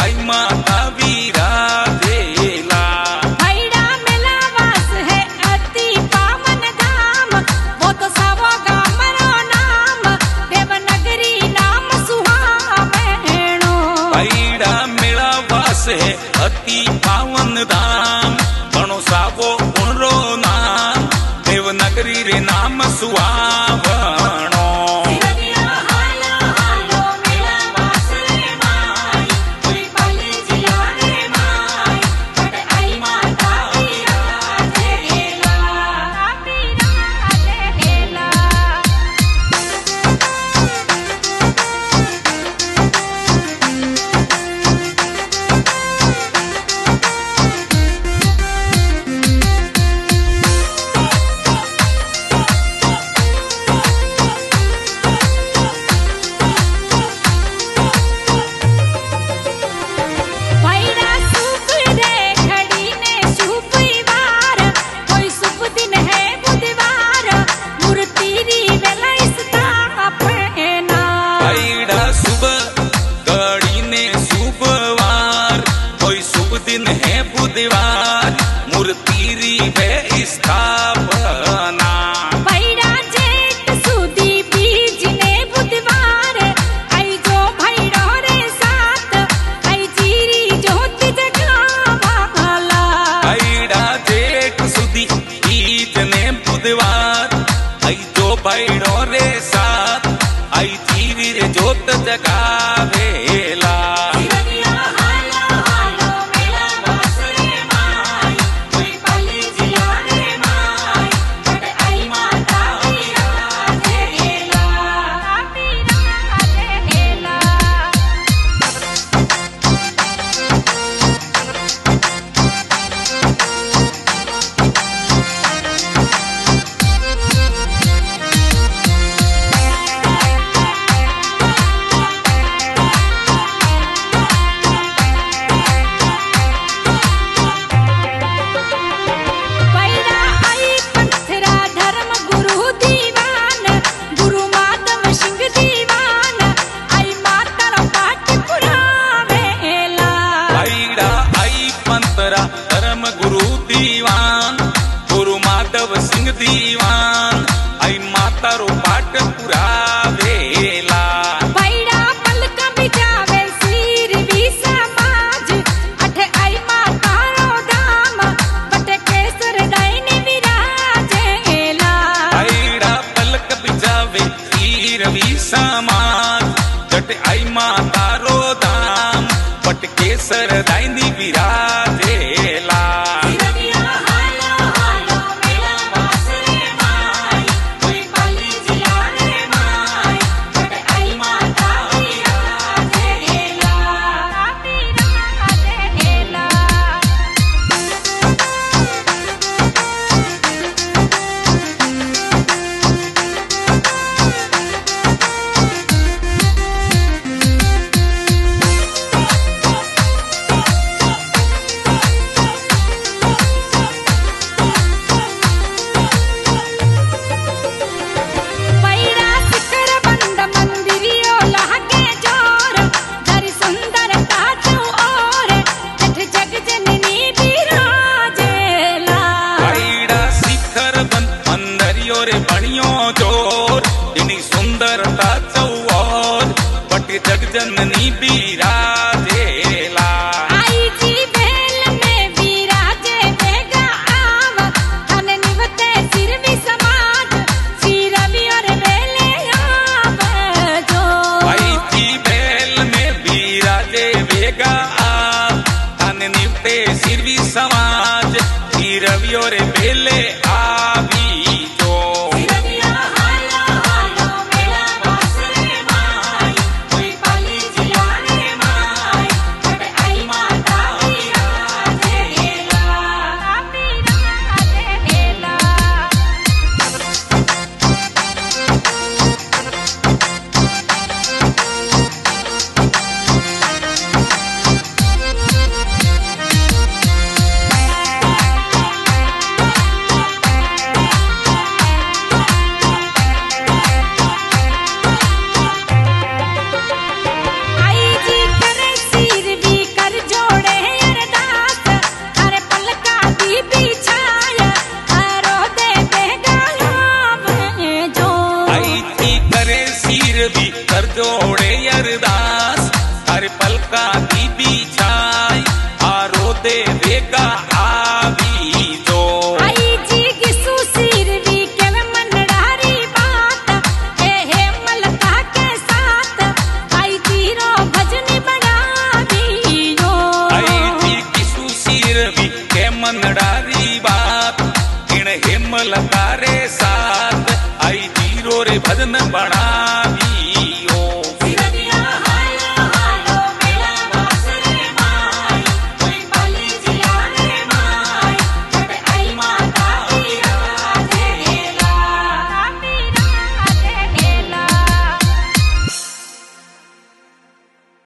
आई माता विराजेला। भैड़ा मेला वास है अति पावन धाम, वो तो सावो गामरो नाम, देवनगरी नाम सुहावनो। भैड़ा मेला वास है अति पावन धाम, घणो सावो उनरो नाम, देवनगरी रे नाम सुहावनो। दिन है बुधवार, मूर्ति री वे स्थापना। भैड़ा जेठ सुदी बीज ने बुधवार, आई जो भैड़ो रे साथ, आई जीरी ज्योति जगावाला। भैड़ा जेठ सुदी बीज ने बुधवार, आई जो भैड़ो रे साथ, आई जीरी रे ज्योत जगावेला। धर्म गुरु दीवान, गुरु माधव सिंह दीवान, आई माता रो पाठ पुरावेला। भैड़ा पलक बिजावे सिर भी समाज, अठे आई माता रो धाम, बटे केसर दायनी विराजेला। भैड़ा पलक बिजावे सिर भी समाज, जटे आई माता रो धाम, बट केसर दायनी विराजेला। जगजननी बिराजेला। आई जी बेल में विराजे बेगा आव, थाने निवते सिर भी समाज, सिर भी और बेले आवजो। आई जी बेल में विराजे बेगा आव, थाने निवते सिर भी समाज, सिर भी और बेले आवी जो। रे साथ आई जीरो रे भजन बना